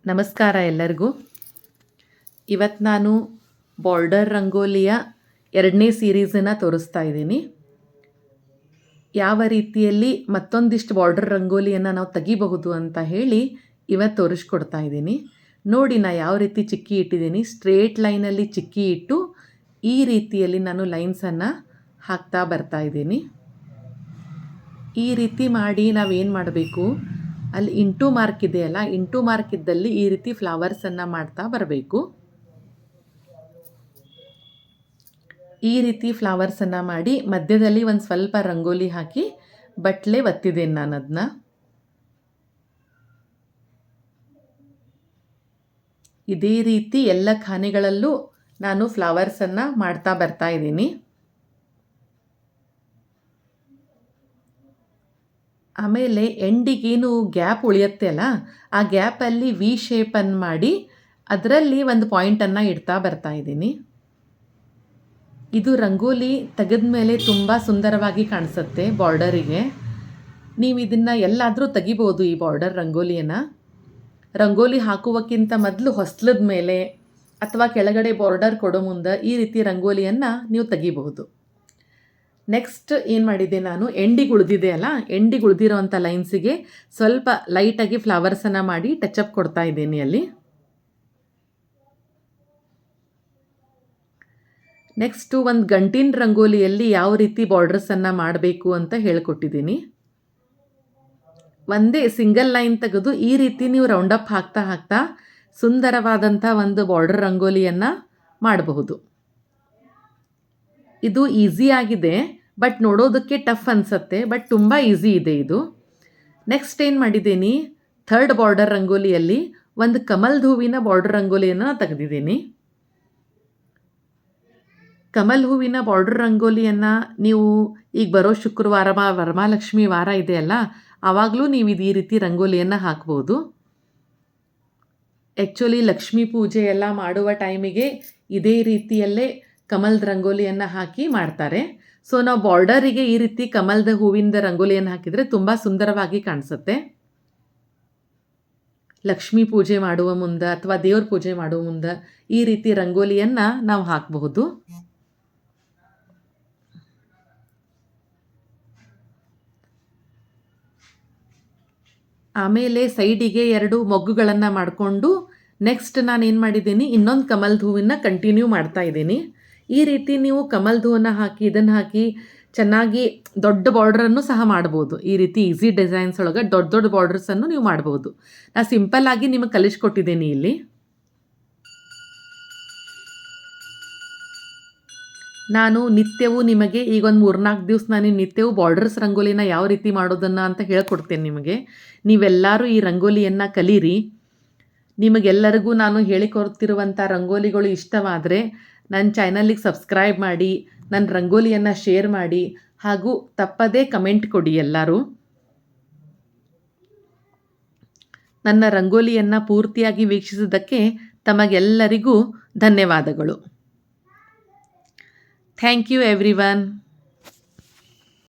ನಮಸ್ಕಾರ ಎಲ್ಲರಿಗೂ. ಇವತ್ತು ನಾನು ಬಾರ್ಡರ್ ರಂಗೋಲಿಯ 2ನೇ ಸೀರೀಸನ್ನು ತೋರಿಸ್ತಾ ಇದ್ದೀನಿ. ಯಾವ ರೀತಿಯಲ್ಲಿ ಮತ್ತೊಂದಿಷ್ಟು ಬಾರ್ಡರ್ ರಂಗೋಲಿಯನ್ನು ನಾವು ತೆಗಿಬಹುದು ಅಂತ ಹೇಳಿ ಇವತ್ತು ತೋರಿಸ್ಕೊಡ್ತಾ ಇದ್ದೀನಿ. ನೋಡಿ, ನಾನು ಯಾವ ರೀತಿ ಚಿಕ್ಕಿ ಇಟ್ಟಿದ್ದೀನಿ. ಸ್ಟ್ರೇಟ್ ಲೈನಲ್ಲಿ ಚಿಕ್ಕಿ ಇಟ್ಟು ಈ ರೀತಿಯಲ್ಲಿ ನಾನು ಲೈನ್ಸನ್ನು ಹಾಕ್ತಾ ಬರ್ತಾ ಇದ್ದೀನಿ. ಈ ರೀತಿ ಮಾಡಿ ನಾವೇನು ಮಾಡಬೇಕು, ಅಲ್ಲಿ ಇಂಟು ಮಾರ್ಕ್ ಇದೆಯಲ್ಲ, ಇಂಟು ಮಾರ್ಕ್ ಇದ್ದಲ್ಲಿ ಈ ರೀತಿ ಫ್ಲವರ್ಸನ್ನು ಮಾಡ್ತಾ ಬರಬೇಕು. ಈ ರೀತಿ ಫ್ಲವರ್ಸನ್ನು ಮಾಡಿ ಮಧ್ಯದಲ್ಲಿ ಒಂದು ಸ್ವಲ್ಪ ರಂಗೋಲಿ ಹಾಕಿ ಬಟ್ಲೆ ಒತ್ತಿದ್ದೇನೆ ನಾನು ಅದನ್ನ. ಇದೇ ರೀತಿ ಎಲ್ಲ ಖಾನೆಗಳಲ್ಲೂ ನಾನು ಫ್ಲವರ್ಸನ್ನು ಮಾಡ್ತಾ ಬರ್ತಾ ಇದ್ದೀನಿ. ಆಮೇಲೆ ಎಂಡಿಗೇನು ಗ್ಯಾಪ್ ಉಳಿಯುತ್ತೆ ಅಲ್ಲ, ಆ ಗ್ಯಾಪಲ್ಲಿ ವಿ ಶೇಪನ್ನು ಮಾಡಿ ಅದರಲ್ಲಿ ಒಂದು ಪಾಯಿಂಟನ್ನು ಇಡ್ತಾ ಬರ್ತಾ ಇದ್ದೀನಿ. ಇದು ರಂಗೋಲಿ ತೆಗೆದ ಮೇಲೆ ತುಂಬ ಸುಂದರವಾಗಿ ಕಾಣಿಸುತ್ತೆ ಬಾರ್ಡರಿಗೆ. ನೀವು ಇದನ್ನು ಎಲ್ಲಾದರೂ ತೆಗಿಬೋದು. ಈ ಬಾರ್ಡರ್ ರಂಗೋಲಿಯನ್ನು ರಂಗೋಲಿ ಹಾಕುವಕ್ಕಿಂತ ಮೊದಲು ಹೊಸ್ಲದ ಮೇಲೆ ಅಥವಾ ಕೆಳಗಡೆ ಬಾರ್ಡರ್ ಕೊಡೋ ಮುಂದೆ ಈ ರೀತಿ ರಂಗೋಲಿಯನ್ನು ನೀವು ತೆಗಿಬಹುದು. ನೆಕ್ಸ್ಟ್ ಏನು ಮಾಡಿದ್ದೆ ನಾನು, ಎಂಡಿಗೆ ಉಳಿದಿದೆ ಅಲ್ಲ, ಎಂಡಿಗೆ ಉಳಿದಿರೋವಂಥ ಲೈನ್ಸಿಗೆ ಸ್ವಲ್ಪ ಲೈಟಾಗಿ ಫ್ಲವರ್ಸನ್ನು ಮಾಡಿ ಟಚಪ್ ಕೊಡ್ತಾ ಇದ್ದೀನಿ ಅಲ್ಲಿ. ನೆಕ್ಸ್ಟು ಒಂದು ಗಂಟಿನ ರಂಗೋಲಿಯಲ್ಲಿ ಯಾವ ರೀತಿ ಬಾರ್ಡರ್ಸನ್ನು ಮಾಡಬೇಕು ಅಂತ ಹೇಳ್ಕೊಟ್ಟಿದ್ದೀನಿ. ಒಂದೇ ಸಿಂಗಲ್ ಲೈನ್ ತೆಗೆದು ಈ ರೀತಿ ನೀವು ರೌಂಡಪ್ ಹಾಕ್ತಾ ಹಾಕ್ತಾ ಸುಂದರವಾದಂಥ ಒಂದು ಬಾರ್ಡರ್ ರಂಗೋಲಿಯನ್ನು ಮಾಡಬಹುದು. ಇದು ಈಸಿ ಆಗಿದೆ, ಬಟ್ ನೋಡೋದಕ್ಕೆ ಟಫ್ ಅನಿಸುತ್ತೆ, ಬಟ್ ತುಂಬ ಈಸಿ ಇದೆ ಇದು. ನೆಕ್ಸ್ಟ್ ಏನು ಮಾಡಿದ್ದೀನಿ, ಥರ್ಡ್ ಬಾರ್ಡರ್ ರಂಗೋಲಿಯಲ್ಲಿ ಒಂದು ಕಮಲ್ದ ಹೂವಿನ ಬಾರ್ಡರ್ ರಂಗೋಲಿಯನ್ನು ತೆಗೆದಿದ್ದೀನಿ. ಕಮಲ್ ಹೂವಿನ ಬಾರ್ಡರ್ ರಂಗೋಲಿಯನ್ನು ನೀವು ಈಗ ಬರೋ ಶುಕ್ರವಾರ ವರಮಹಾಲಕ್ಷ್ಮಿ ವಾರ ಇದೆಯಲ್ಲ, ಆವಾಗಲೂ ನೀವು ಈ ರೀತಿ ರಂಗೋಲಿಯನ್ನು ಹಾಕ್ಬೋದು. ಆ್ಯಕ್ಚುಲಿ ಲಕ್ಷ್ಮೀ ಪೂಜೆ ಎಲ್ಲ ಮಾಡುವ ಟೈಮಿಗೆ ಇದೇ ರೀತಿಯಲ್ಲೇ ಕಮಲ್ದ ರಂಗೋಲಿಯನ್ನು ಹಾಕಿ ಮಾಡ್ತಾರೆ. ಸೊ ನಾವು ಬಾರ್ಡರಿಗೆ ಈ ರೀತಿ ಕಮಲ್ದ ಹೂವಿಂದ ರಂಗೋಲಿಯನ್ನು ಹಾಕಿದರೆ ತುಂಬ ಸುಂದರವಾಗಿ ಕಾಣಿಸುತ್ತೆ. ಲಕ್ಷ್ಮೀ ಪೂಜೆ ಮಾಡುವ ಮುಂದೆ ಅಥವಾ ದೇವ್ರ ಪೂಜೆ ಮಾಡುವ ಮುಂದೆ ಈ ರೀತಿ ರಂಗೋಲಿಯನ್ನು ನಾವು ಹಾಕಬಹುದು. ಆಮೇಲೆ ಸೈಡಿಗೆ 2 ಮೊಗ್ಗುಗಳನ್ನು ಮಾಡಿಕೊಂಡು ನೆಕ್ಸ್ಟ್ ನಾನು ಏನು ಮಾಡಿದ್ದೀನಿ, ಇನ್ನೊಂದು ಕಮಲ್ದ ಹೂವಿನ ಕಂಟಿನ್ಯೂ ಮಾಡ್ತಾ ಇದ್ದೀನಿ. ಈ ರೀತಿ ನೀವು ಕಮಲ್ದ ಹೂವನ್ನು ಹಾಕಿ ಇದನ್ನು ಹಾಕಿ ಚೆನ್ನಾಗಿ ದೊಡ್ಡ ಬಾರ್ಡ್ರನ್ನು ಸಹ ಮಾಡ್ಬೋದು. ಈ ರೀತಿ ಈಸಿ ಡಿಸೈನ್ಸ್ ಒಳಗೆ ದೊಡ್ಡ ದೊಡ್ಡ ಬಾರ್ಡರ್ಸನ್ನು ನೀವು ಮಾಡ್ಬೋದು. ನಾನು ಸಿಂಪಲ್ಲಾಗಿ ನಿಮಗೆ ಕಲಿಸ್ಕೊಟ್ಟಿದ್ದೀನಿ ಇಲ್ಲಿ. ನಾನು ನಿತ್ಯವೂ ನಿಮಗೆ ಈಗ ಒಂದು 3-4 ದಿವಸ ನಾನು ನಿತ್ಯವೂ ಬಾರ್ಡರ್ಸ್ ರಂಗೋಲಿನ ಯಾವ ರೀತಿ ಮಾಡೋದನ್ನು ಅಂತ ಹೇಳ್ಕೊಡ್ತೇನೆ ನಿಮಗೆ. ನೀವೆಲ್ಲರೂ ಈ ರಂಗೋಲಿಯನ್ನು ಕಲೀರಿ. ನಿಮಗೆಲ್ಲರಿಗೂ ನಾನು ಹೇಳಿಕೊಡ್ತಿರುವಂಥ ರಂಗೋಲಿಗಳು ಇಷ್ಟವಾದರೆ ನನ್ನ ಚಾನಲಿಗೆ ಸಬ್ಸ್ಕ್ರೈಬ್ ಮಾಡಿ, ನನ್ನ ರಂಗೋಲಿಯನ್ನು ಶೇರ್ ಮಾಡಿ, ಹಾಗೂ ತಪ್ಪದೇ ಕಮೆಂಟ್ ಕೊಡಿ ಎಲ್ಲರೂ. ನನ್ನ ರಂಗೋಲಿಯನ್ನು ಪೂರ್ತಿಯಾಗಿ ವೀಕ್ಷಿಸಿದ್ದಕ್ಕೆ ತಮಗೆಲ್ಲರಿಗೂ ಧನ್ಯವಾದಗಳು. Thank you everyone.